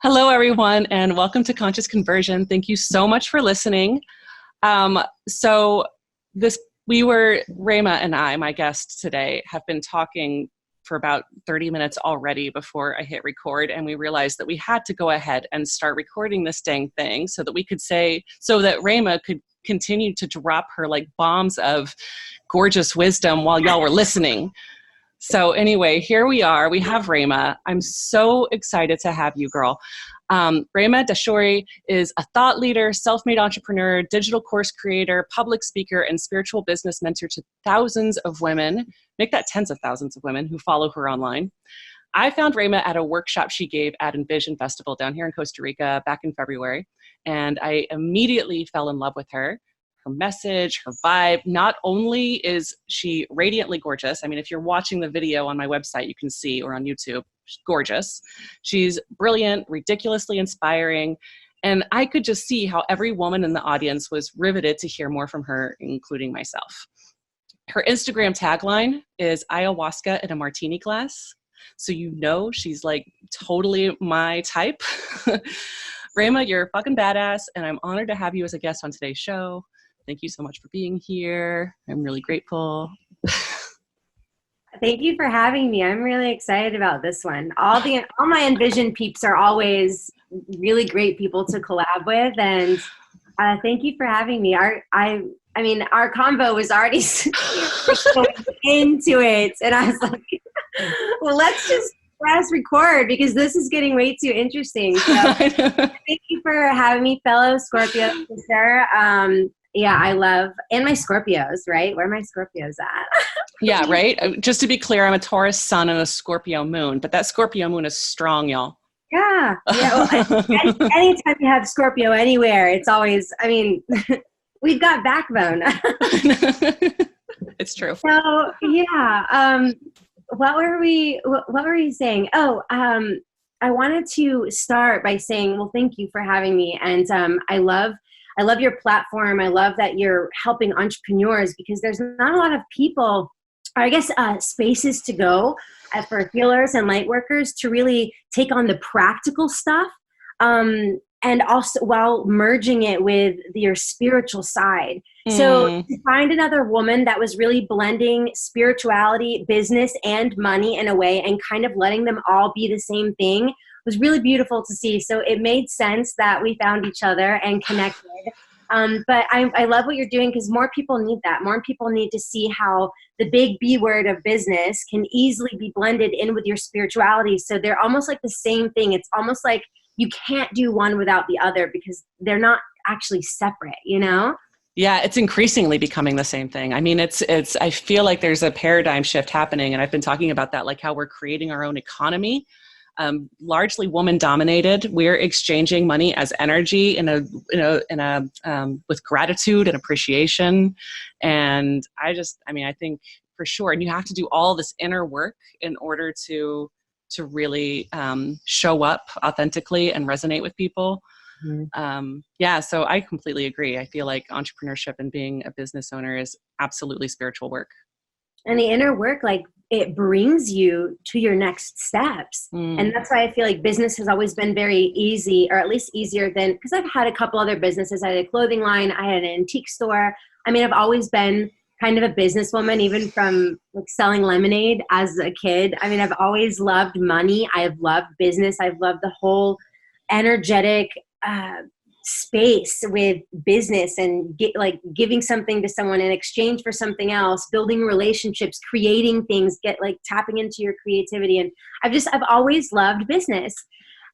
Hello, everyone, and welcome to Conscious Conversion. Thank you so much for listening. Rhama and I, my guest today, have been talking for about 30 minutes already before I hit record, and we realized that we had to go ahead and start recording this dang thing so that Rhama could continue to drop her like bombs of gorgeous wisdom while y'all were listening. So anyway, here we are. We have Rhama. I'm so excited to have you, girl. Rhama Dashuri is a thought leader, self-made entrepreneur, digital course creator, public speaker, and spiritual business mentor to thousands of women. Make that tens of thousands of women who follow her online. I found Rhama at a workshop she gave at Envision Festival down here in Costa Rica back in February, and I immediately fell in love with her. Her message, her vibe. Not only is she radiantly gorgeous, I mean, if you're watching the video on my website, you can see, or on YouTube, she's gorgeous. She's brilliant, ridiculously inspiring, and I could just see how every woman in the audience was riveted to hear more from her, including myself. Her Instagram tagline is ayahuasca in a martini glass. So you know she's like totally my type. Rhama, you're a fucking badass, and I'm honored to have you as a guest on today's show. Thank you so much for being here. I'm really grateful. Thank you for having me. I'm really excited about this one. All my Envision peeps are always really great people to collab with, and thank you for having me. Our convo was already into it, and I was like, well, let's just press record because this is getting way too interesting. So thank you for having me, fellow Scorpio sister. Yeah, I love, and my Scorpios, right? Where are my Scorpios at? Yeah, right? Just to be clear, I'm a Taurus sun and a Scorpio moon, but that Scorpio moon is strong, y'all. Yeah. Well, anytime you have Scorpio anywhere, it's always, we've got backbone. It's true. So, yeah. What were you saying? Oh, I wanted to start by saying, well, thank you for having me. And I love your platform. I love that you're helping entrepreneurs because there's not a lot of people, or I guess spaces to go for healers and light workers to really take on the practical stuff, and also while merging it with your spiritual side. So to find another woman that was really blending spirituality, business, and money in a way and kind of letting them all be the same thing was really beautiful to see. So it made sense that we found each other and connected. But I love what you're doing because more people need that. More people need to see how the big B word of business can easily be blended in with your spirituality. So they're almost like the same thing. It's almost like you can't do one without the other because they're not actually separate, you know? Yeah, it's increasingly becoming the same thing. I mean, I feel like there's a paradigm shift happening, and I've been talking about that, like how we're creating our own economy. Largely woman dominated. We're exchanging money as energy with gratitude and appreciation. And I think for sure, and you have to do all this inner work in order to really show up authentically and resonate with people. Mm-hmm. So I completely agree. I feel like entrepreneurship and being a business owner is absolutely spiritual work. And the inner work, like, it brings you to your next steps. And that's why I feel like business has always been very easy, or at least easier than, because I've had a couple other businesses. I had a clothing line. I had an antique store. I've always been kind of a businesswoman, even from like selling lemonade as a kid. I've always loved money. I've loved business. I've loved the whole energetic space with business and giving something to someone in exchange for something else, building relationships, creating things, tapping into your creativity. And I've always loved business.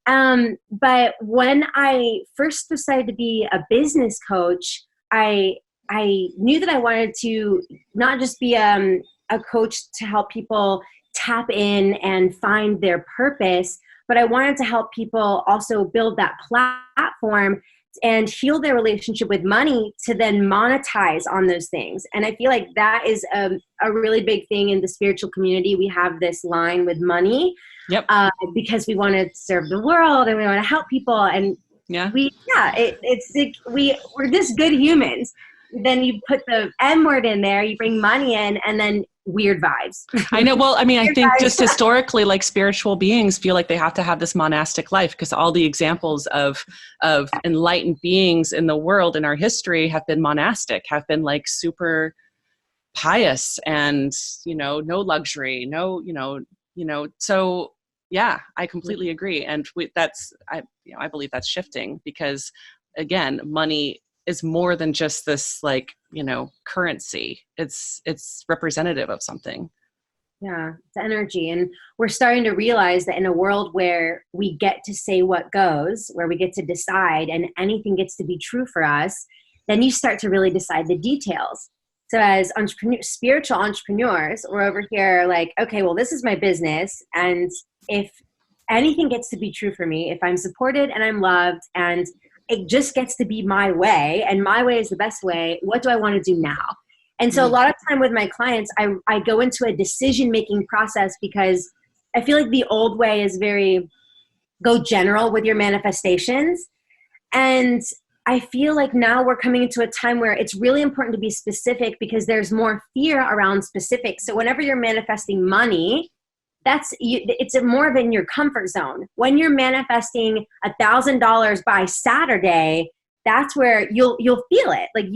But when I first decided to be a business coach, I knew that I wanted to not just be a coach to help people tap in and find their purpose, but I wanted to help people also build that platform and heal their relationship with money to then monetize on those things. And I feel like that is a really big thing in the spiritual community. We have this line with money. Yep. Because we want to serve the world and we want to help people. And we're just good humans. Then you put the M word in there, you bring money in, and then weird vibes. I know. Well, I mean, I Weird think vibes. just historically, like spiritual beings feel like they have to have this monastic life because all the examples of enlightened beings in the world in our history have been monastic, have been like super pious and, no luxury, so yeah, I completely agree. And I believe that's shifting because again, money is more than just this like, currency. It's representative of something. Yeah, it's energy. And we're starting to realize that in a world where we get to say what goes, where we get to decide and anything gets to be true for us, then you start to really decide the details. So as spiritual entrepreneurs, we're over here like, okay, well, this is my business. And if anything gets to be true for me, if I'm supported and I'm loved and it just gets to be my way and my way is the best way, what do I want to do now? And so a lot of time with my clients, I go into a decision-making process because I feel like the old way is very go general with your manifestations. And I feel like now we're coming into a time where it's really important to be specific because there's more fear around specifics. So whenever you're manifesting money, it's more of in your comfort zone. When you're manifesting $1,000 by Saturday, that's where you'll feel it. Like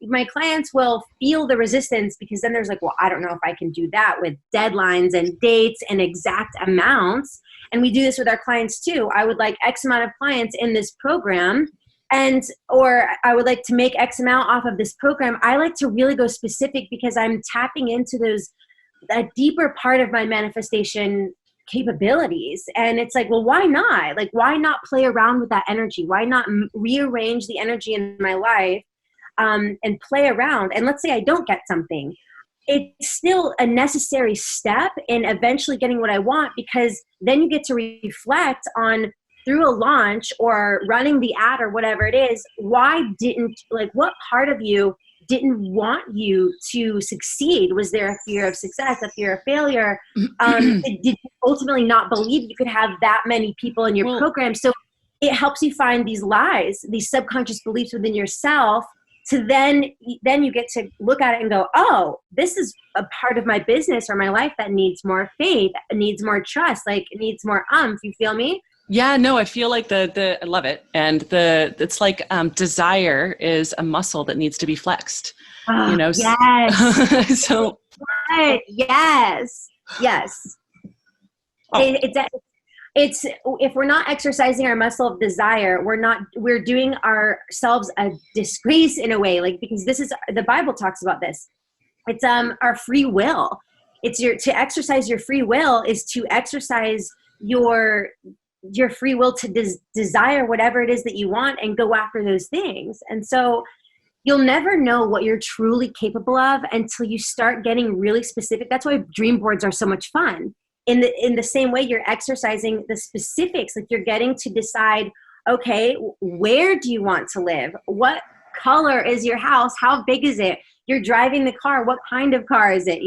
my clients will feel the resistance because then there's like, well, I don't know if I can do that with deadlines and dates and exact amounts. And we do this with our clients too. I would like X amount of clients in this program or I would like to make X amount off of this program. I like to really go specific because I'm tapping into a deeper part of my manifestation capabilities. And it's like, well, why not? Like, why not play around with that energy? Why not rearrange the energy in my life and play around? And let's say I don't get something. It's still a necessary step in eventually getting what I want because then you get to reflect on through a launch or running the ad or whatever it is, what part of you didn't want you to succeed? Was there a fear of success, a fear of failure? Did you ultimately not believe you could have that many people in your program? So it helps you find these lies, these subconscious beliefs within yourself to then you get to look at it and go, oh, this is a part of my business or my life that needs more faith, needs more trust, like it needs more you feel me? Yeah, no, I feel like I love it. And it's like desire is a muscle that needs to be flexed, Yes. So yes. Oh. It's if we're not exercising our muscle of desire, we're doing ourselves a disgrace in a way, like, because this is, the Bible talks about this. It's our free will. To exercise your free will is to exercise your free will to desire whatever it is that you want and go after those things. And so you'll never know what you're truly capable of until you start getting really specific. That's why dream boards are so much fun. In the same way you're exercising the specifics, like you're getting to decide, okay, where do you want to live? What color is your house? How big is it? You're driving the car. What kind of car is it?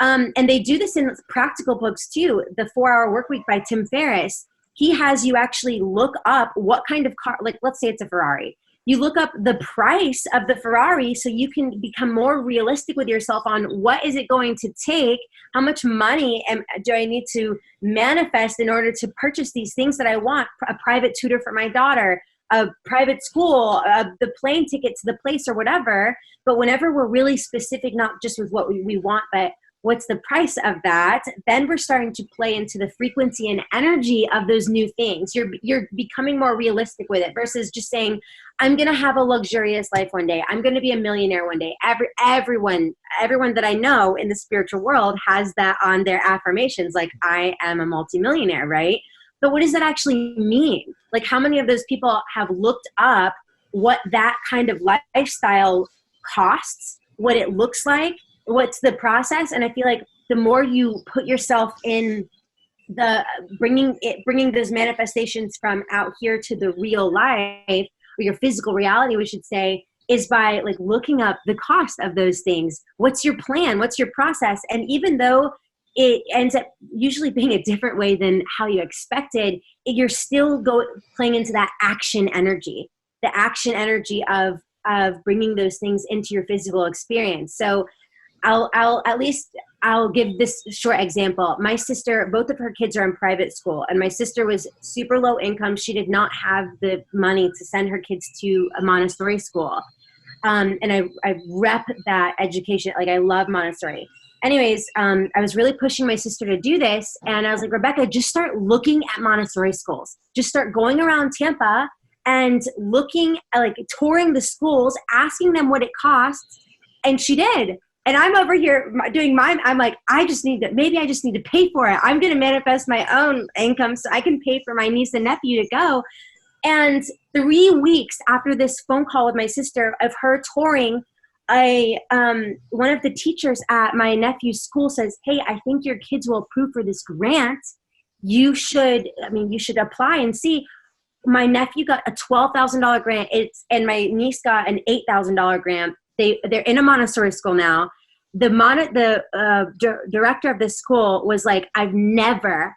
And they do this in practical books too. The 4-Hour Workweek by Tim Ferriss. He has you actually look up what kind of car, like let's say it's a Ferrari. You look up the price of the Ferrari so you can become more realistic with yourself on what is it going to take, how much money do I need to manifest in order to purchase these things that I want, a private tutor for my daughter, a private school, the plane ticket to the place or whatever. But whenever we're really specific, not just with what we want, but what's the price of that, then we're starting to play into the frequency and energy of those new things. You're becoming more realistic with it versus just saying, I'm going to have a luxurious life one day. I'm going to be a millionaire one day. Everyone that I know in the spiritual world has that on their affirmations. Like, I am a multimillionaire, right? But what does that actually mean? Like, how many of those people have looked up what that kind of lifestyle costs, what it looks like, what's the process? And I feel like the more you put yourself in the bringing those manifestations from out here to the real life, or your physical reality, we should say, is by like looking up the cost of those things. What's your plan? What's your process? And even though it ends up usually being a different way than how you expected, you're still playing into that action energy, the action energy of bringing those things into your physical experience. So I'll give this short example. My sister, both of her kids are in private school, and my sister was super low income. She did not have the money to send her kids to a Montessori school. And I rep that education. Like, I love Montessori. Anyways, I was really pushing my sister to do this. And I was like, Rebecca, just start looking at Montessori schools. Just start going around Tampa and looking, like touring the schools, asking them what it costs. And she did. And I'm over here doing mine. I'm like, maybe I just need to pay for it. I'm going to manifest my own income so I can pay for my niece and nephew to go. And 3 weeks after this phone call with my sister of her touring, one of the teachers at my nephew's school says, hey, I think your kids will approve for this grant. You should apply and see. My nephew got a $12,000 grant. And my niece got an $8,000 grant. They're in a Montessori school now. The director of this school was like, I've never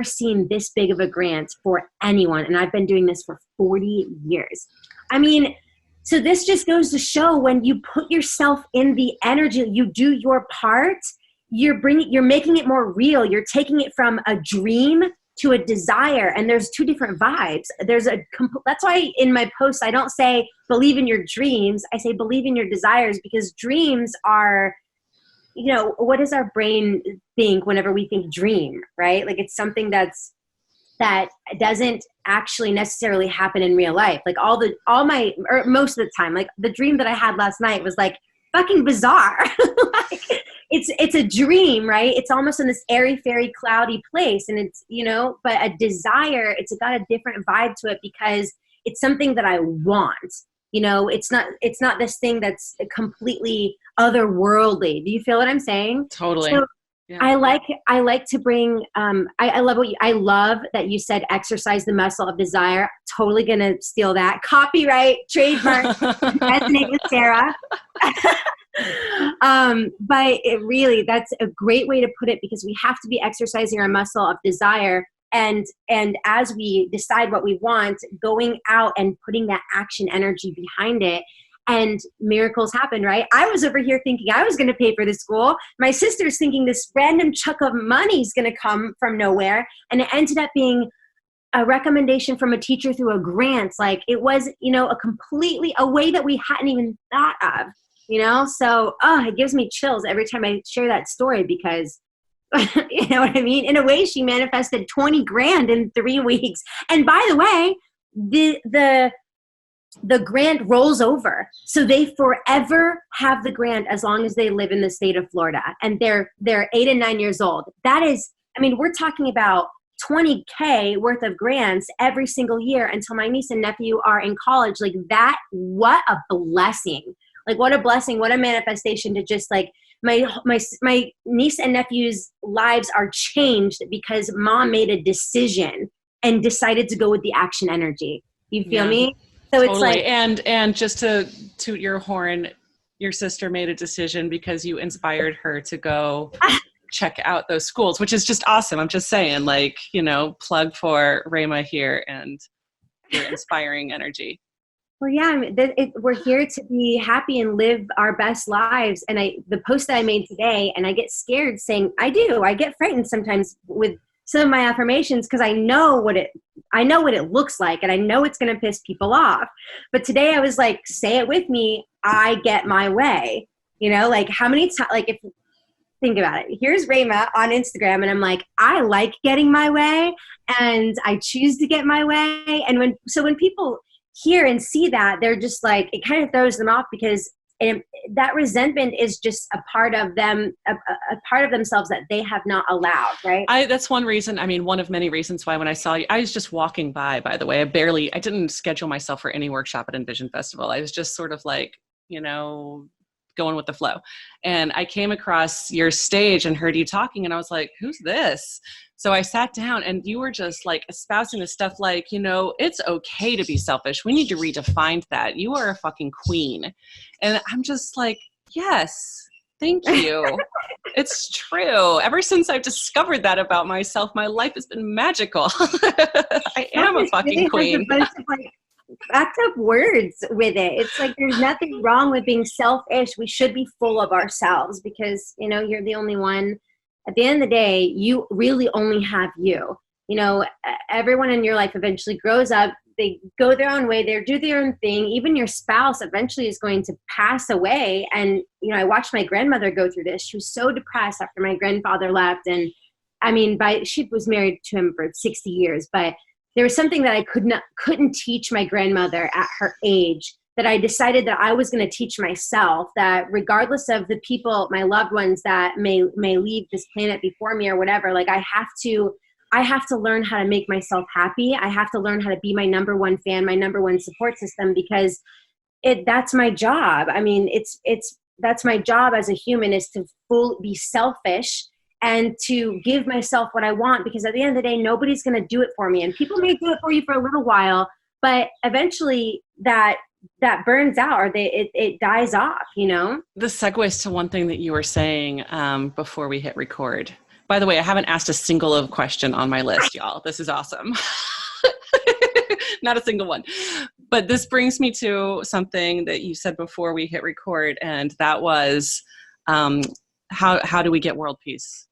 seen this big of a grant for anyone. And I've been doing this for 40 years. I mean, so this just goes to show, when you put yourself in the energy, you do your part, you're making it more real. You're taking it from a dream to a desire. And there's two different vibes. That's why in my posts, I don't say believe in your dreams. I say believe in your desires, because dreams are, what does our brain think whenever we think dream, right? Like, it's something that doesn't actually necessarily happen in real life. Like most of the time, like the dream that I had last night was like fucking bizarre. Like, it's a dream, right? It's almost in this airy, fairy, cloudy place. And it's, but a desire, it's got a different vibe to it, because it's something that I want. It's not this thing that's completely otherworldly. Do you feel what I'm saying? Totally. So yeah. I like to bring, I love that you said exercise the muscle of desire. Totally going to steal that. Copyright, trademark, resonate with Sarah. But that's a great way to put it, because we have to be exercising our muscle of desire. And as we decide what we want, going out and putting that action energy behind it, and miracles happen, right? I was over here thinking I was going to pay for the school. My sister's thinking this random chunk of money is going to come from nowhere. And it ended up being a recommendation from a teacher through a grant. Like, it was, a way that we hadn't even thought of, So, it gives me chills every time I share that story, because you know what I mean? In a way, she manifested 20 grand in 3 weeks. And by the way, the grant rolls over. So they forever have the grant as long as they live in the state of Florida. And they're 8 and 9 years old. That is, we're talking about $20K worth of grants every single year until my niece and nephew are in college. Like, that, what a blessing. Like, what a blessing, what a manifestation to just like, my niece and nephew's lives are changed because mom made a decision and decided to go with the action energy. You feel me? So totally. It's like, and just to toot your horn, your sister made a decision because you inspired her to go check out those schools, which is just awesome. I'm just saying, like, plug for Rhama here and your inspiring energy. Well, yeah, we're here to be happy and live our best lives. And the post that I made today, and I get scared saying, I get frightened sometimes with some of my affirmations, because I know what it looks like, and I know it's going to piss people off. But today I was like, say it with me. I get my way, like how many times, like, if think about it, here's Rhama on Instagram, and I'm like, I like getting my way, and I choose to get my way. And when people hear and see that, they're just like, it kind of throws them off, because that resentment is just a part of them, a part of themselves that they have not allowed, right? That's one reason, one of many reasons why when I saw you, I was just walking by the way, I didn't schedule myself for any workshop at Envision Festival. I was just sort of like, going with the flow. And I came across your stage and heard you talking, and I was like, who's this? So I sat down, and you were just like espousing this stuff like, it's okay to be selfish. We need to redefine that. You are a fucking queen. And I'm just like, yes, thank you. It's true. Ever since I've discovered that about myself, my life has been magical. I am a fucking queen. fucked up words with it. It's like there's nothing wrong with being selfish. We should be full of ourselves because, you know, you're the only one. At the end of the day, you really only have you. You know, everyone in your life eventually grows up. They go their own way. They do their own thing. Even your spouse eventually is going to pass away. And, you know, I watched my grandmother go through this. She was so depressed after my grandfather left. And I mean, she was married to him for 60 years, but there was something that I couldn't teach my grandmother at her age that I decided that I was going to teach myself, that regardless of the people, my loved ones that may leave this planet before me or whatever, like I have to learn how to make myself happy. I have to learn how to be my number one fan, my number one support system, because that's my job. I mean, that's my job as a human, is to be selfish and to give myself what I want, because at the end of the day, nobody's going to do it for me. And people may do it for you for a little while, but eventually that burns out, or it dies off, you know? This segues to one thing that you were saying before we hit record. By the way, I haven't asked a single question on my list, y'all. This is awesome. Not a single one. But this brings me to something that you said before we hit record, and that was how do we get world peace?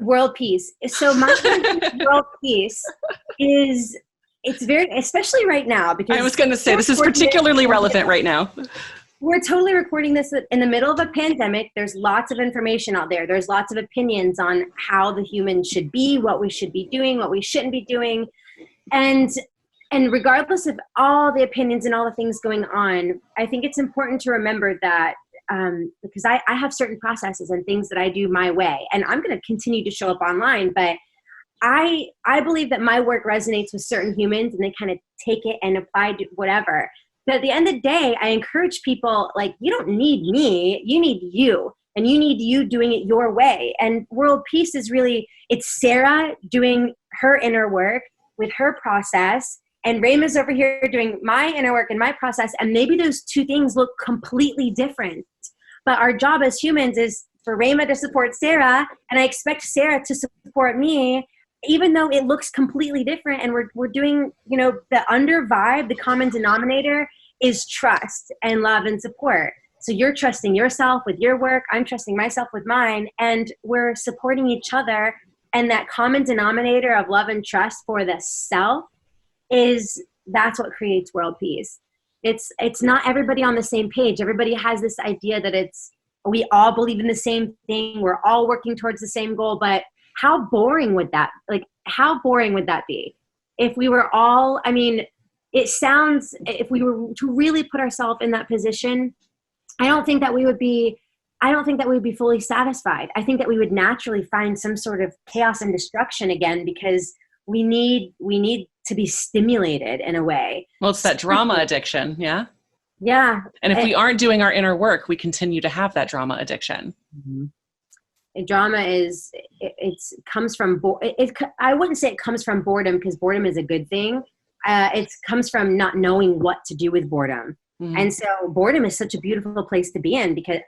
World peace. So my world peace is, it's very, especially right now, because I was going to say this is particularly relevant right now. We're totally recording this in the middle of a pandemic. There's lots of information out there. There's lots of opinions on how the human should be, what we should be doing, what we shouldn't be doing. And regardless of all the opinions and all the things going on, I think it's important to remember that because I have certain processes and things that I do my way, and I'm going to continue to show up online, but I believe that my work resonates with certain humans and they kind of take it and apply to whatever. But at the end of the day, I encourage people, like, you don't need me, you need you, and you need you doing it your way. And world peace is really, it's Sarah doing her inner work with her process, and Rhama's over here doing my inner work and my process, and maybe those two things look completely different. But our job as humans is for Rhama to support Sarah, and I expect Sarah to support me, even though it looks completely different. And we're doing, you know, the under vibe, the common denominator is trust and love and support. So you're trusting yourself with your work, I'm trusting myself with mine, and we're supporting each other. And that common denominator of love and trust for the self that's what creates world peace. It's not everybody on the same page. Everybody has this idea that we all believe in the same thing, we're all working towards the same goal, but how boring would that be? If we were all, I mean, if we were to really put ourselves in that position, I don't think that we would be fully satisfied. I think that we would naturally find some sort of chaos and destruction again, because we need to be stimulated in a way. Well, it's that drama addiction. Yeah. Yeah. And if we aren't doing our inner work, we continue to have that drama addiction. Mm-hmm. Drama is, comes from, I wouldn't say it comes from boredom, because boredom is a good thing. It comes from not knowing what to do with boredom. Mm-hmm. And so boredom is such a beautiful place to be in, because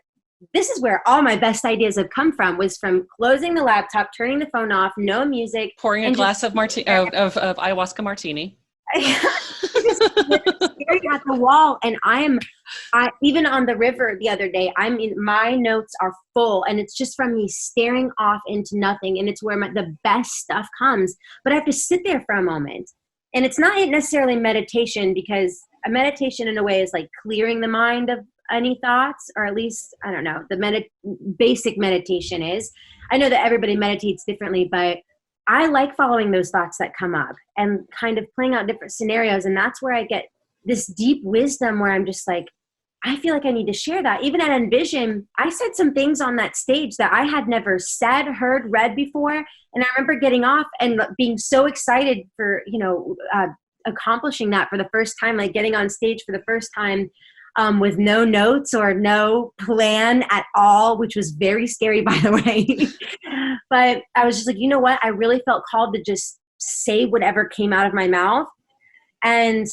this is where all my best ideas have come from, was from closing the laptop, turning the phone off, no music. Pouring a glass of ayahuasca martini. Just staring at the wall. And I even on the river the other day, my notes are full, and it's just from me staring off into nothing. And it's where the best stuff comes. But I have to sit there for a moment. And it's not necessarily meditation, because a meditation in a way is like clearing the mind of any thoughts, or at least, I don't know, the basic meditation is. I know that everybody meditates differently, but I like following those thoughts that come up and kind of playing out different scenarios. And that's where I get this deep wisdom, where I'm just like, I feel like I need to share that. Even at Envision, I said some things on that stage that I had never said, heard, read before. And I remember getting off and being so excited for, accomplishing that for the first time, like getting on stage for the first time with no notes or no plan at all, which was very scary, by the way. But I was just like, you know what? I really felt called to just say whatever came out of my mouth. And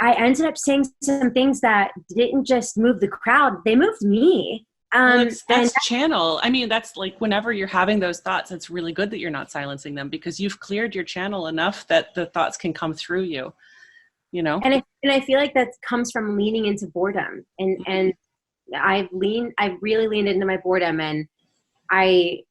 I ended up saying some things that didn't just move the crowd, they moved me. That's channel. I mean, that's like, whenever you're having those thoughts, it's really good that you're not silencing them, because you've cleared your channel enough that the thoughts can come through you. you know? And I feel like that comes from leaning into boredom, and I've really leaned into my boredom, and I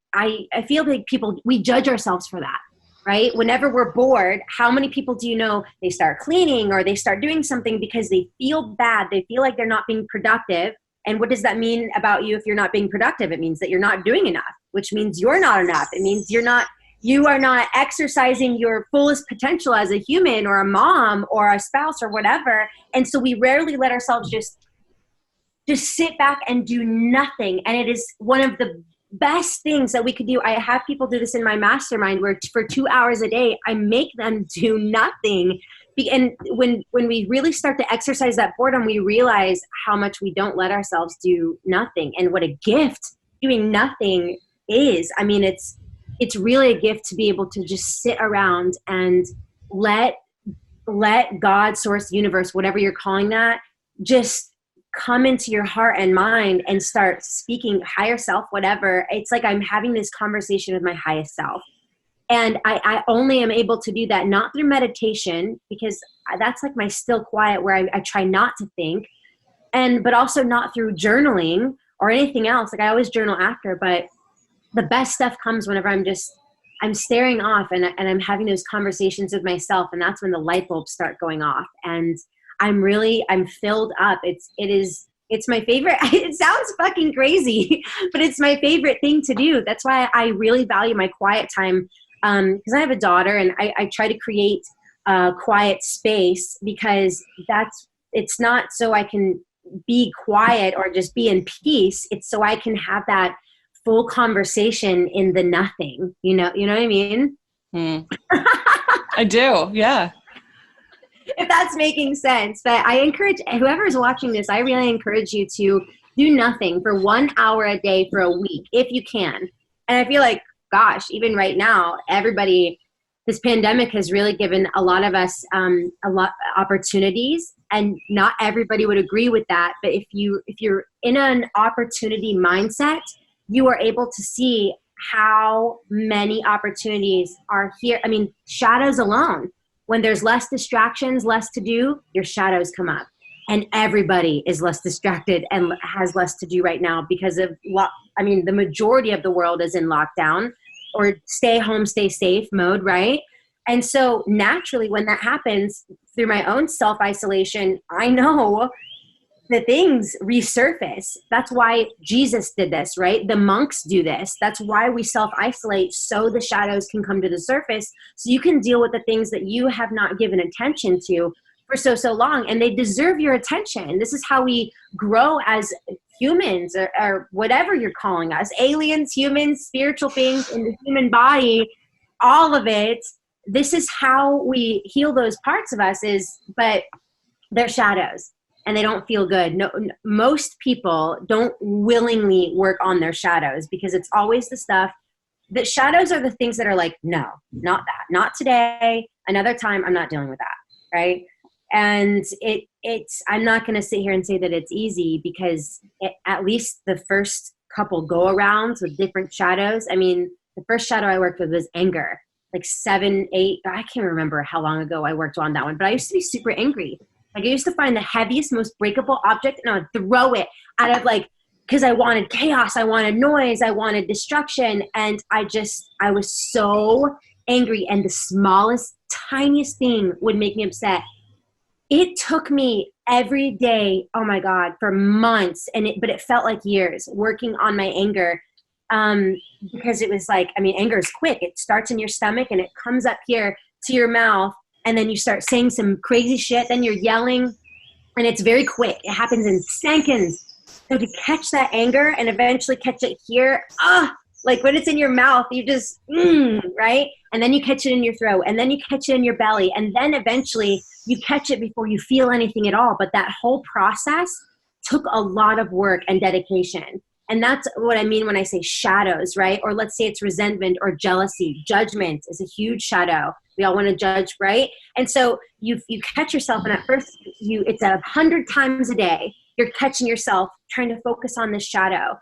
feel like we judge ourselves for that, right? Whenever we're bored, how many people do you know, they start cleaning or they start doing something because they feel bad. They feel like they're not being productive. And what does that mean about you if you're not being productive? It means that you're not doing enough, which means you're not enough. It means you are not exercising your fullest potential as a human or a mom or a spouse or whatever. And so we rarely let ourselves just sit back and do nothing. And it is one of the best things that we could do. I have people do this in my mastermind where for 2 hours a day, I make them do nothing. And when we really start to exercise that boredom, we realize how much we don't let ourselves do nothing, and what a gift doing nothing is. I mean, it's really a gift to be able to just sit around and let God, source, universe, whatever you're calling that, just come into your heart and mind and start speaking, higher self, whatever. It's like I'm having this conversation with my highest self. And I only am able to do that not through meditation, because that's like my still quiet where I try not to think, but also not through journaling or anything else. Like I always journal after, but the best stuff comes whenever I'm staring off and I'm having those conversations with myself. And that's when the light bulbs start going off. And I'm filled up. It's my favorite. It sounds fucking crazy, but it's my favorite thing to do. That's why I really value my quiet time. Because I have a daughter, and I try to create a quiet space, because it's not so I can be quiet or just be in peace. It's so I can have that full conversation in the nothing. You know what I mean? I do. Yeah. If that's making sense. But I encourage whoever's watching this, I really encourage you to do nothing for 1 hour a day for a week, if you can. And I feel like, gosh, even right now, this pandemic has really given a lot of us a lot of opportunities, and not everybody would agree with that. But if you're in an opportunity mindset, you are able to see how many opportunities are here. I mean, shadows alone. When there's less distractions, less to do, your shadows come up. And everybody is less distracted and has less to do right now because of the majority of the world is in lockdown or stay home, stay safe mode, right? And so naturally, when that happens through my own self-isolation, I know the things resurface. That's why Jesus did this, right? The monks do this. That's why we self-isolate, so the shadows can come to the surface, so you can deal with the things that you have not given attention to for so long, and they deserve your attention. This is how we grow as humans, or whatever you're calling us, aliens, humans, spiritual beings in the human body, all of it. This is how we heal those parts of us, but they're shadows. And they don't feel good. No, most people don't willingly work on their shadows, because it's always the stuff. The shadows are the things that are like, no, not that, not today. Another time, I'm not dealing with that, right? And I'm not going to sit here and say that it's easy, because at least the first couple go-arounds with different shadows. I mean, the first shadow I worked with was anger, like 7, 8. I can't remember how long ago I worked on that one, but I used to be super angry. Like I used to find the heaviest, most breakable object, and I would throw it out of because I wanted chaos, I wanted noise, I wanted destruction. And I was so angry, and the smallest, tiniest thing would make me upset. It took me every day, oh my God, for months, but it felt like years working on my anger, because it was anger is quick. It starts in your stomach and it comes up here to your mouth, and then you start saying some crazy shit, then you're yelling, and it's very quick. It happens in seconds. So to catch that anger and eventually catch it here, like when it's in your mouth, you just, right? And then you catch it in your throat, and then you catch it in your belly, and then eventually you catch it before you feel anything at all. But that whole process took a lot of work and dedication. And that's what I mean when I say shadows, right? Or let's say it's resentment or jealousy. Judgment is a huge shadow. We all want to judge, right? And so you catch yourself, and at first it's 100 times a day. You're catching yourself trying to focus on this shadow.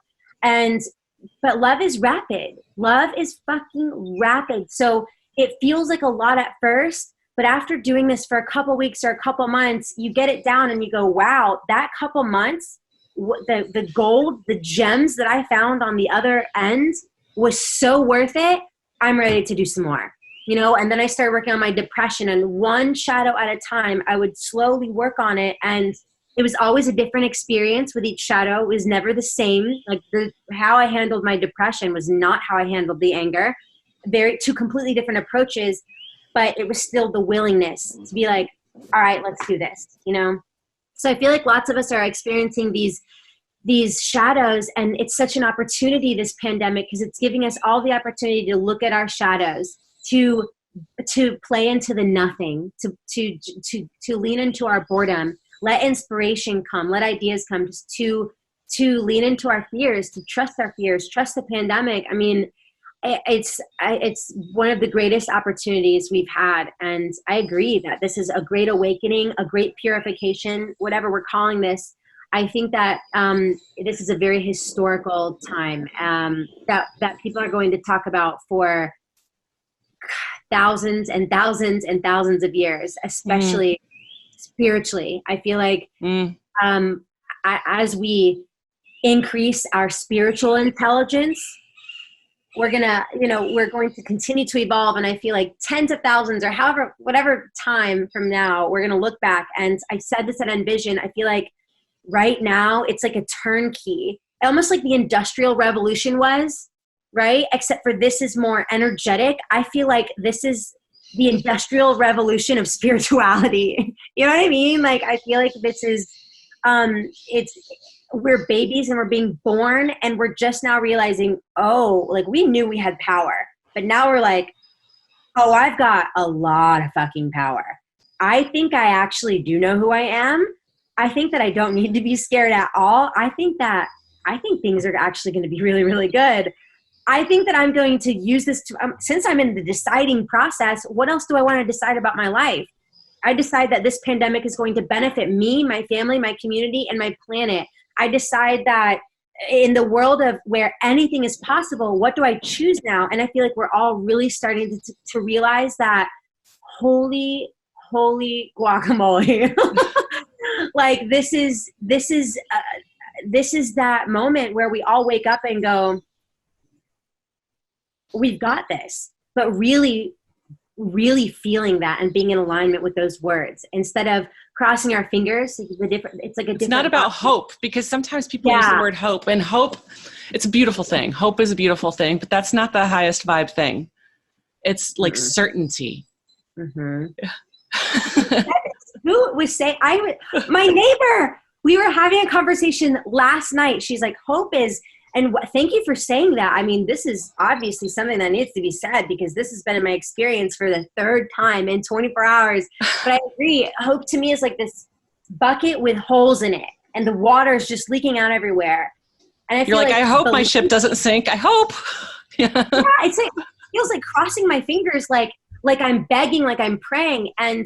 But love is rapid. Love is fucking rapid. So it feels like a lot at first, But after doing this for a couple weeks or a couple months, you get it down and you go, wow, that couple months, the gold, the gems that I found on the other end was so worth it. I'm ready to do some more, and then I started working on my depression, and one shadow at a time, I would slowly work on it. And it was always a different experience with each shadow. It was never the same. Like how I handled my depression was not how I handled the anger. Two completely different approaches, but it was still the willingness to be like, all right, let's do this, So I feel like lots of us are experiencing these shadows, and it's such an opportunity, this pandemic, because it's giving us all the opportunity to look at our shadows, to play into the nothing, to lean into our boredom, let inspiration come, let ideas come, just to lean into our fears, to trust our fears, trust the pandemic. I mean, it's one of the greatest opportunities we've had. And I agree that this is a great awakening, a great purification, whatever we're calling this. I think that this is a very historical time that people are going to talk about for thousands and thousands and thousands of years, especially spiritually. I feel like as we increase our spiritual intelligence, we're going to continue to evolve. And I feel like tens of thousands or whatever time from now, we're going to look back. And I said this at Envision, I feel like right now it's like a turnkey, almost like the Industrial Revolution was, right? Except for this is more energetic. I feel like this is the Industrial Revolution of spirituality. You know what I mean? Like, I feel like this is, we're babies and we're being born, and we're just now realizing, like we knew we had power, but now we're like, I've got a lot of fucking power. I think I actually do know who I am. I think that I don't need to be scared at all. I think things are actually going to be really, really good. I think that I'm going to use this to, since I'm in the deciding process, what else do I want to decide about my life? I decide that this pandemic is going to benefit me, my family, my community, and my planet. I decide that in the world of where anything is possible, what do I choose now? And I feel like we're all really starting to realize that holy guacamole. Like this is that moment where we all wake up and go, we've got this, but really, really feeling that and being in alignment with those words instead of crossing our fingers. It's not about hope, because sometimes people use the word hope, and hope, it's a beautiful thing. Hope is a beautiful thing, but that's not the highest vibe thing. It's like certainty. Mm-hmm. Who was saying, my neighbor, we were having a conversation last night. She's like, hope is, and thank you for saying that. I mean, this is obviously something that needs to be said, because this has been in my experience for the third time in 24 hours. But I agree. Hope to me is like this bucket with holes in it, and the water is just leaking out everywhere. And You're like, I hope my ship doesn't sink. I hope. Yeah, it's like, it feels like crossing my fingers, like I'm begging, like I'm praying. And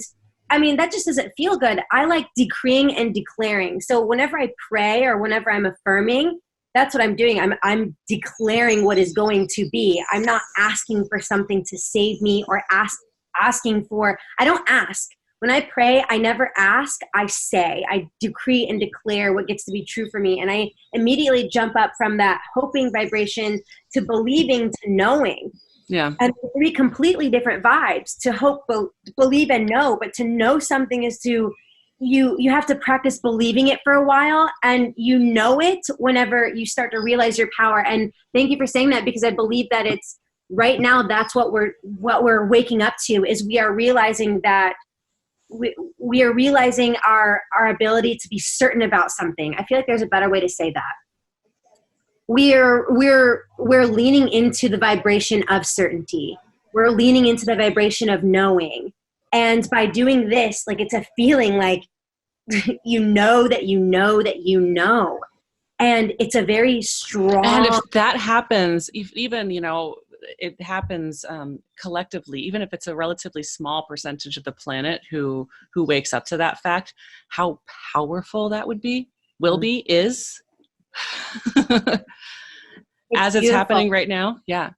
I mean, that just doesn't feel good. I like decreeing and declaring. So whenever I pray or whenever I'm affirming, that's what I'm doing. I'm declaring what is going to be. I'm not asking for something to save me or asking for, I don't ask. When I pray, I never ask, I say. I decree and declare what gets to be true for me. And I immediately jump up from that hoping vibration to believing to knowing. Yeah. And three completely different vibes. To hope, believe, and know. But to know something is to, you have to practice believing it for a while, and you know it whenever you start to realize your power. And thank you for saying that, because I believe that it's right now, that's what we're waking up to, is we are realizing that we are realizing our ability to be certain about something. I feel like there's a better way to say that. We're leaning into the vibration of certainty. We're leaning into the vibration of knowing. And by doing this, like, it's a feeling like you know that you know that you know. And it's a very strong. And if that happens, even, it happens collectively, even if it's a relatively small percentage of the planet who wakes up to that fact, how powerful that would be, is. As it's happening right now. Yeah.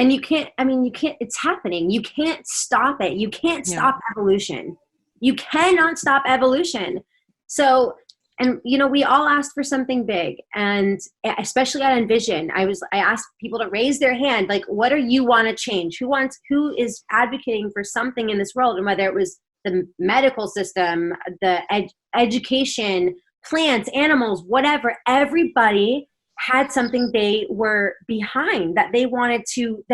And it's happening. You can't stop it. You can't stop evolution. You cannot stop evolution. So, and we all asked for something big, and especially at Envision, I asked people to raise their hand, like, what do you want to change? Who is advocating for something in this world? And whether it was the medical system, the education, plants, animals, whatever, everybody had something they were behind that they wanted to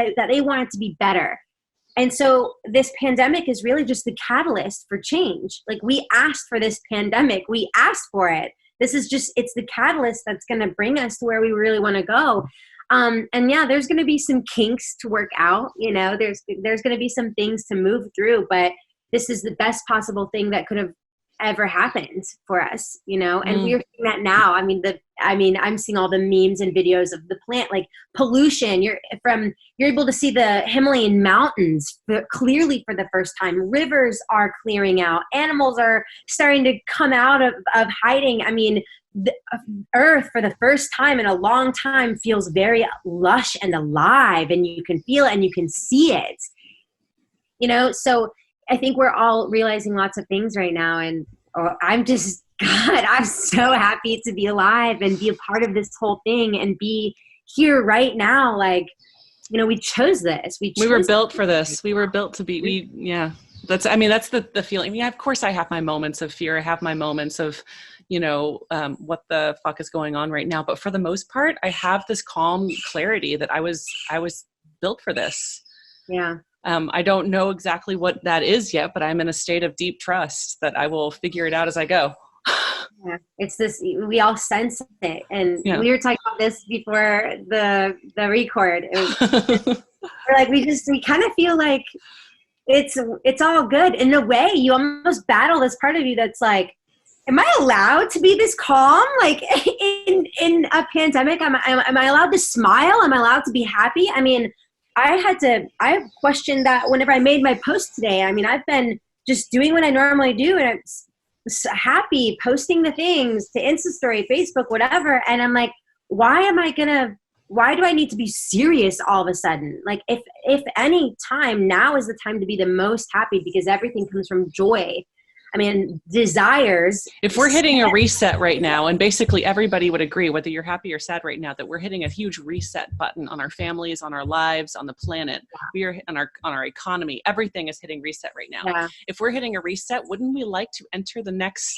be better. And so this pandemic is really just the catalyst for change. Like, we asked for this pandemic. We asked for it. It's the catalyst that's going to bring us to where we really want to go. And there's going to be some kinks to work out. There's going to be some things to move through, but this is the best possible thing that could have ever happened for us, and we're seeing that now. I'm seeing all the memes and videos of the plant, like pollution. You're able to see the Himalayan mountains clearly for the first time. Rivers are clearing out. Animals are starting to come out of hiding. The earth for the first time in a long time feels very lush and alive, and you can feel it and you can see it, so I think we're all realizing lots of things right now, and I'm so happy to be alive and be a part of this whole thing and be here right now. Like, we chose this. We were built for this. We were built to be, that's the feeling. Yeah, of course I have my moments of fear. I have my moments of, what the fuck is going on right now. But for the most part, I have this calm clarity that I was built for this. Yeah. I don't know exactly what that is yet, but I'm in a state of deep trust that I will figure it out as I go. Yeah, it's this, we all sense it. And we were talking about this before the record. We kind of feel like it's all good. In a way, you almost battle this part of you that's like, am I allowed to be this calm? Like, in a pandemic, am I allowed to smile? Am I allowed to be happy? I questioned that whenever I made my post today. I've been just doing what I normally do, and I'm happy posting the things to Insta Story, Facebook, whatever. And I'm like, why do I need to be serious all of a sudden? Like, if any time, now is the time to be the most happy, because everything comes from joy. Desires. If we're hitting a reset right now, and basically everybody would agree, whether you're happy or sad right now, that we're hitting a huge reset button on our families, on our lives, on the planet. We are on our economy. Everything is hitting reset right now. Yeah. If we're hitting a reset, wouldn't we like to enter the next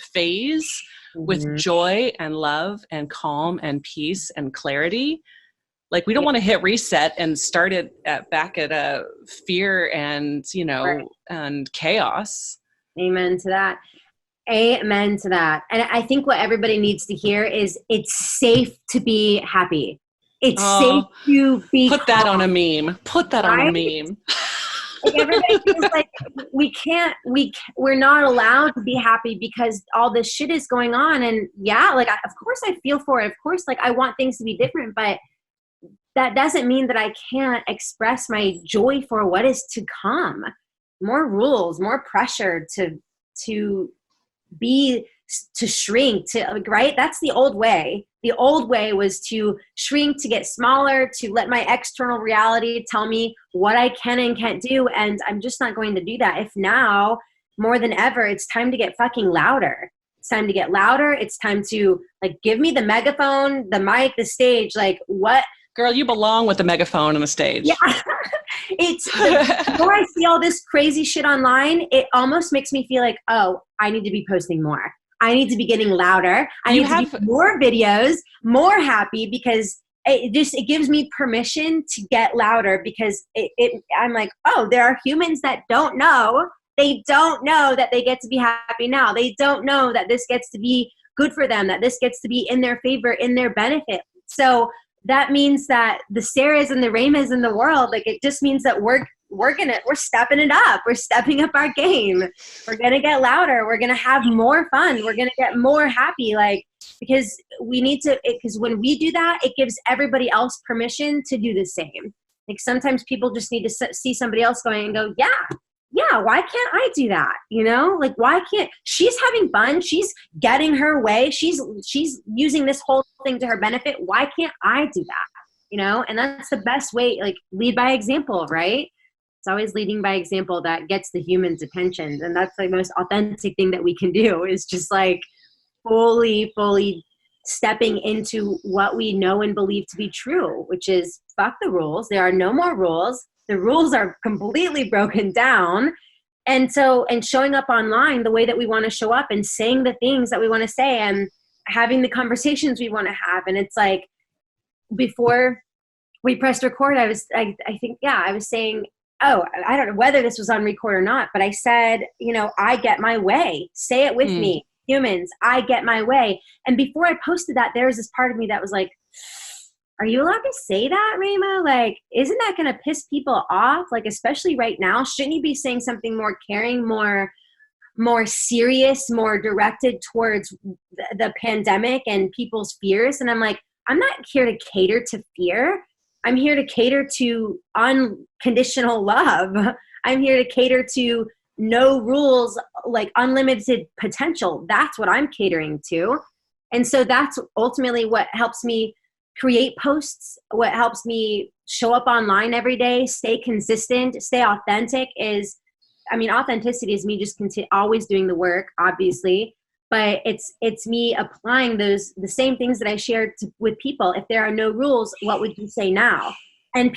phase with joy and love and calm and peace and clarity? Like, we don't want to hit reset and start it back at a fear and, and chaos. Amen to that. Amen to that. And I think what everybody needs to hear is it's safe to be happy. It's safe to be Put that on a meme. Put that on a meme. Like, everybody feels like we're not allowed to be happy because all this shit is going on. And of course I feel for it. Of course, I want things to be different, but that doesn't mean that I can't express my joy for what is to come. More rules, more pressure to shrink, right? That's the old way. The old way was to shrink, to get smaller, to let my external reality tell me what I can and can't do. And I'm just not going to do that. If now, more than ever, it's time to get fucking louder. It's time to get louder. It's time to give me the megaphone, the mic, the stage. What? Girl, you belong with the megaphone on the stage. Yeah. It's the more I see all this crazy shit online, it almost makes me feel like, oh, I need to be posting more. I need to be getting louder. I need to do more videos, more happy, because it gives me permission to get louder, because I'm like, oh, there are humans that don't know. They don't know that they get to be happy now. They don't know that this gets to be good for them, that this gets to be in their favor, in their benefit. So that means that the Sarahs and the Rhamas in the world, it just means that we're stepping it up. We're stepping up our game. We're going to get louder. We're going to have more fun. We're going to get more happy, because we need to, because when we do that, it gives everybody else permission to do the same. Sometimes people just need to see somebody else going and go, yeah, why can't I do that? Why can't, she's having fun. She's getting her way. She's using this whole thing to her benefit. Why can't I do that? you know, and that's the best way, like lead by example, right? It's always leading by example that gets the human's attention. And that's the most authentic thing that we can do, is just like fully stepping into what we know and believe to be true, which is fuck the rules. There are no more rules. The rules are completely broken down. And showing up online the way that we want to show up, and saying the things that we want to say, and having the conversations we want to have. And it's like, before we pressed record, I was saying, oh, I don't know whether this was on record or not, but I said, you know, I get my way. Say it with me. Humans, I get my way. And before I posted that, there was this part of me that was like, are you allowed to say that, Rhama? Like, isn't that going to piss people off? Like, especially right now, shouldn't you be saying something more caring, more serious, more directed towards the pandemic and people's fears? And I'm like, I'm not here to cater to fear. I'm here to cater to unconditional love. I'm here to cater to no rules, like unlimited potential. That's what I'm catering to. And so that's ultimately what helps me create posts, what helps me show up online every day, stay consistent, stay authentic. Authenticity is me just always doing the work, obviously, but it's me applying the same things that I shared with people. If there are no rules, what would you say now? And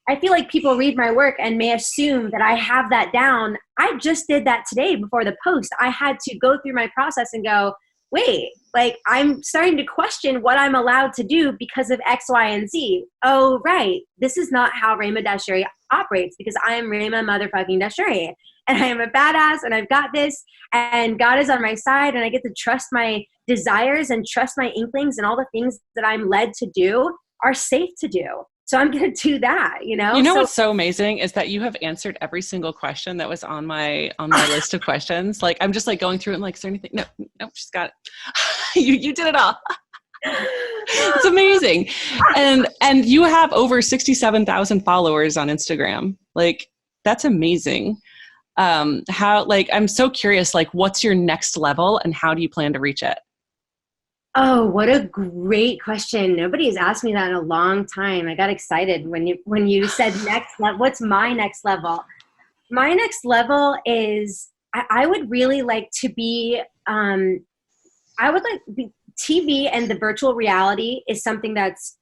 I feel like people read my work and may assume that I have that down. I just did that today before the post. I had to go through my process and go, wait, like I'm starting to question what I'm allowed to do because of X, Y, and Z. Oh, right. This is not how Rhama Dashuri operates, because I am Rhama motherfucking Dashuri. And I am a badass, and I've got this, and God is on my side, and I get to trust my desires and trust my inklings, and all the things that I'm led to do are safe to do. So I'm going to do that, you know? What's so amazing is that you have answered every single question that was on my list of questions. Like, I'm just like going through and like, is there anything? No, she's got it. You did it all. It's amazing. And you have over 67,000 followers on Instagram. Like, that's amazing. I'm so curious, like, what's your next level and how do you plan to reach it? Oh, what a great question. Nobody has asked me that in a long time. I got excited when you said next level. What's my next level? My next level is I would really like to be, TV and the virtual reality is something that's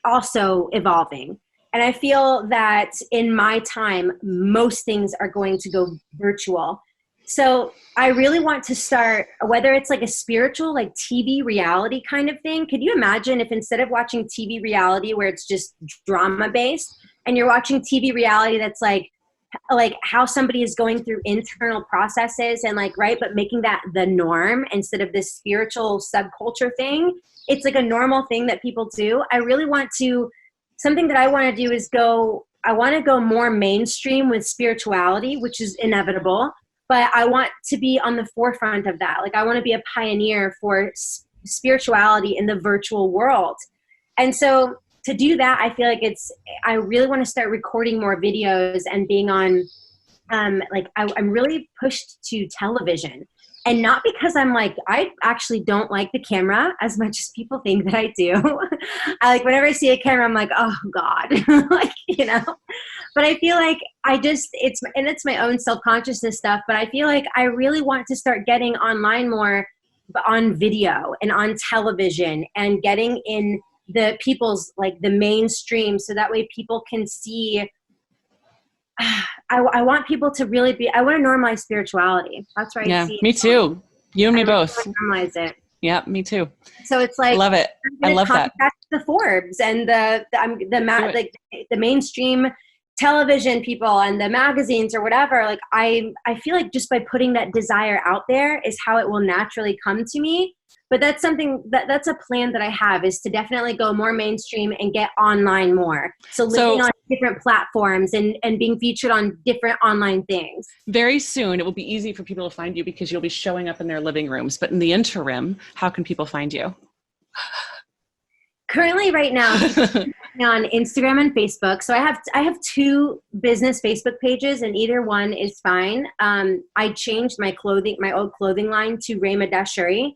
also evolving. And I feel that in my time, most things are going to go virtual. So I really want to start, whether it's like a spiritual, like TV reality kind of thing. Could you imagine if instead of watching TV reality where it's just drama based, and you're watching TV reality that's like how somebody is going through internal processes and like, right, but making that the norm instead of this spiritual subculture thing. It's like a normal thing that people do. Something that I want to do is I want to go more mainstream with spirituality, which is inevitable. But I want to be on the forefront of that. Like, I want to be a pioneer for spirituality in the virtual world. And so to do that, I feel like I really want to start recording more videos and being on, I'm really pushed to television. And not because I actually don't like the camera as much as people think that I do. Whenever I see a camera, I'm like, oh God, but I feel like it's my own self-consciousness stuff, but I feel like I really want to start getting online more on video and on television and getting in the people's, like the mainstream, so that way people can see. I want people to really I want to normalize spirituality. That's right. Yeah, me too. You and me both. Normalize it. Yeah, me too. So it's like, love it. I love that. The Forbes and the mainstream television people and the magazines or whatever. Like I feel like just by putting that desire out there is how it will naturally come to me. But that's something that's a plan that I have, is to definitely go more mainstream and get online more. So living on different platforms and being featured on different online things. Very soon, it will be easy for people to find you because you'll be showing up in their living rooms. But in the interim, how can people find you? Currently, right now, on Instagram and Facebook. So I have two business Facebook pages, and either one is fine. I changed my old clothing line to Rhama Dashuri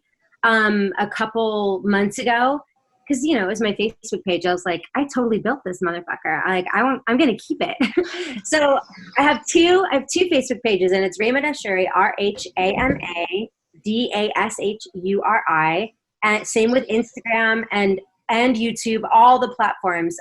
a couple months ago, because, you know, it was my Facebook page. I was like, I totally built this motherfucker. I'm going to keep it. So I have two Facebook pages, and it's Rhama Dashuri, RHAMA DASHURI. And same with Instagram and YouTube, all the platforms.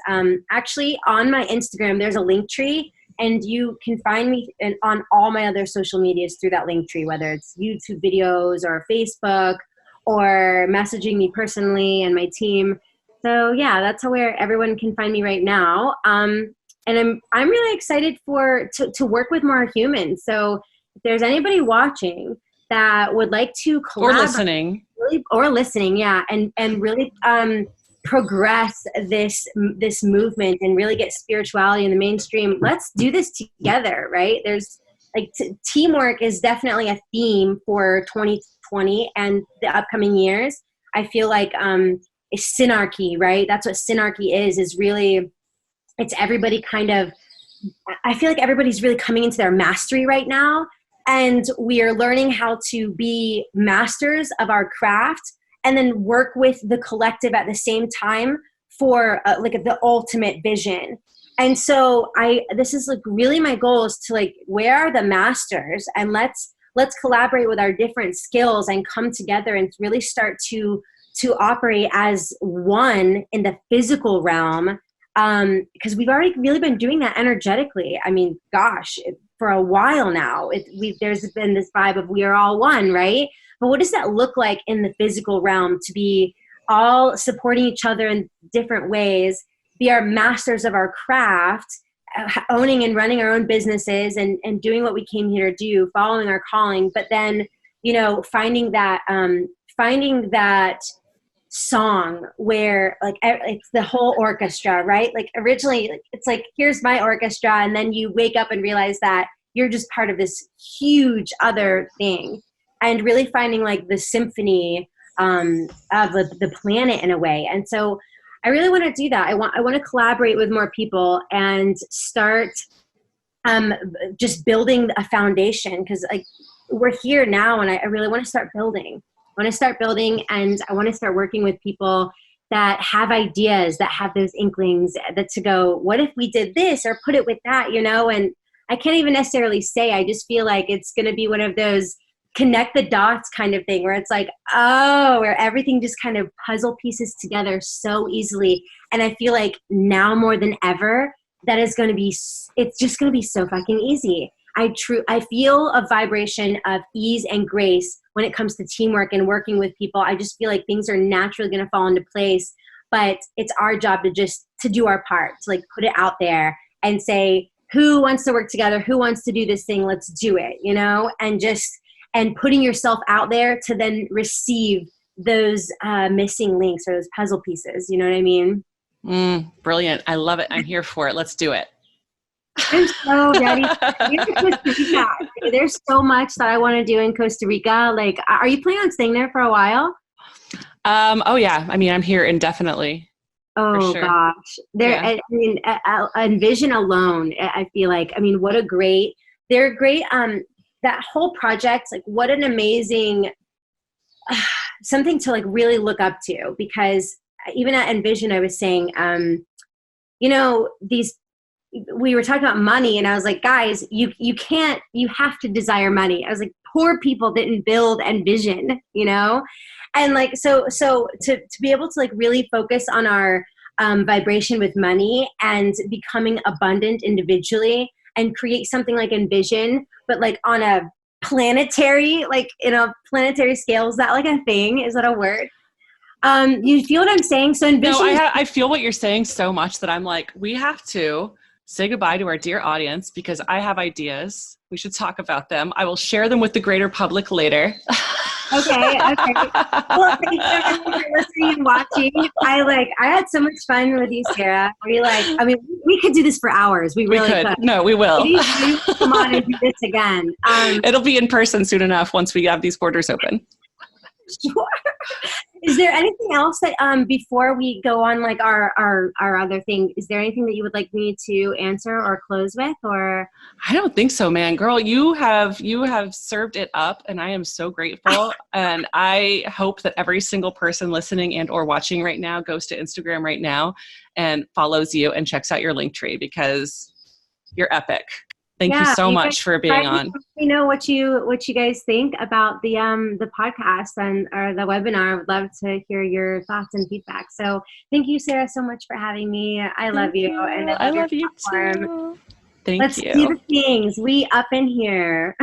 Actually, on my Instagram, there's a link tree, and you can find me on all my other social medias through that link tree, whether it's YouTube videos or Facebook or messaging me personally and my team. So yeah, that's where everyone can find me right now. And I'm really excited to work with more humans. So if there's anybody watching that would like to collaborate or listening, yeah, and really progress this movement and really get spirituality in the mainstream, let's do this together, right? There's like teamwork is definitely a theme for 2020 and the upcoming years. I feel like synarchy, right? That's what synarchy is really, it's everybody kind of, I feel like everybody's really coming into their mastery right now, and we are learning how to be masters of our craft and then work with the collective at the same time for like the ultimate vision. And so this is like really my goal is to like, where are the masters, and let's collaborate with our different skills and come together and really start to operate as one in the physical realm. Because we've already really been doing that energetically. I mean, gosh, for a while now, there's been this vibe of we are all one, right? But what does that look like in the physical realm, to be all supporting each other in different ways, be our masters of our craft, owning and running our own businesses and doing what we came here to do, following our calling, but then, you know, finding that song where like it's the whole orchestra, right? Like originally it's like, here's my orchestra, and then you wake up and realize that you're just part of this huge other thing, and really finding like the symphony of the planet in a way. And so I really want to do that. I want to collaborate with more people and start just building a foundation, because like we're here now, and I really want to start building. I want to start building, and I want to start working with people that have ideas, that have those inklings, that to go, what if we did this or put it with that, you know? And I can't even necessarily say, I just feel like it's going to be one of those connect the dots kind of thing, where it's like, oh, where everything just kind of puzzle pieces together so easily. And I feel like now more than ever, it's just going to be so fucking easy. I feel a vibration of ease and grace when it comes to teamwork and working with people. I just feel like things are naturally going to fall into place, but it's our job to do our part, to like put it out there and say, who wants to work together? Who wants to do this thing? Let's do it, you know? And putting yourself out there to then receive those missing links or those puzzle pieces. You know what I mean? Brilliant. I love it. I'm here for it. Let's do it. I'm so ready. Costa Rica. There's so much that I want to do in Costa Rica. Like, are you planning on staying there for a while? Oh yeah. I mean, I'm here indefinitely. Oh sure. Gosh. I mean, Envision alone, I feel like, I mean, they're great. That whole project, like what an amazing, something to like really look up to, because even at Envision, I was saying, you know, we were talking about money, and I was like, guys, you have to desire money. I was like, poor people didn't build Envision, you know? And like, so to be able to like really focus on our vibration with money and becoming abundant individually and create something like Envision, but like on a planetary, like in a planetary scale. Is that like a thing? Is that a word? You feel what I'm saying? So Envision. No, I feel what you're saying so much that I'm like, we have to say goodbye to our dear audience, because I have ideas. We should talk about them. I will share them with the greater public later. Okay. Well, thanks everyone for listening and watching. I had so much fun with you, Sarah. We could do this for hours. We really could. No, we will. Come on and do this again. It'll be in person soon enough once we have these borders open. Sure. Is there anything else that before we go on like our other thing, is there anything that you would like me to answer or close with? Or I don't think so, man. Girl, you have served it up, and I am so grateful. And I hope that every single person listening and or watching right now goes to Instagram right now and follows you and checks out your link tree, because you're epic. Thank you so much for being on. Let me know what you guys think about the podcast or the webinar. I would love to hear your thoughts and feedback. So thank you, Sarah, so much for having me. I love you. And I love you too. Thank Let's you. do the things. We up in here.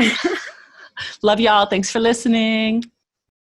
Love y'all. Thanks for listening.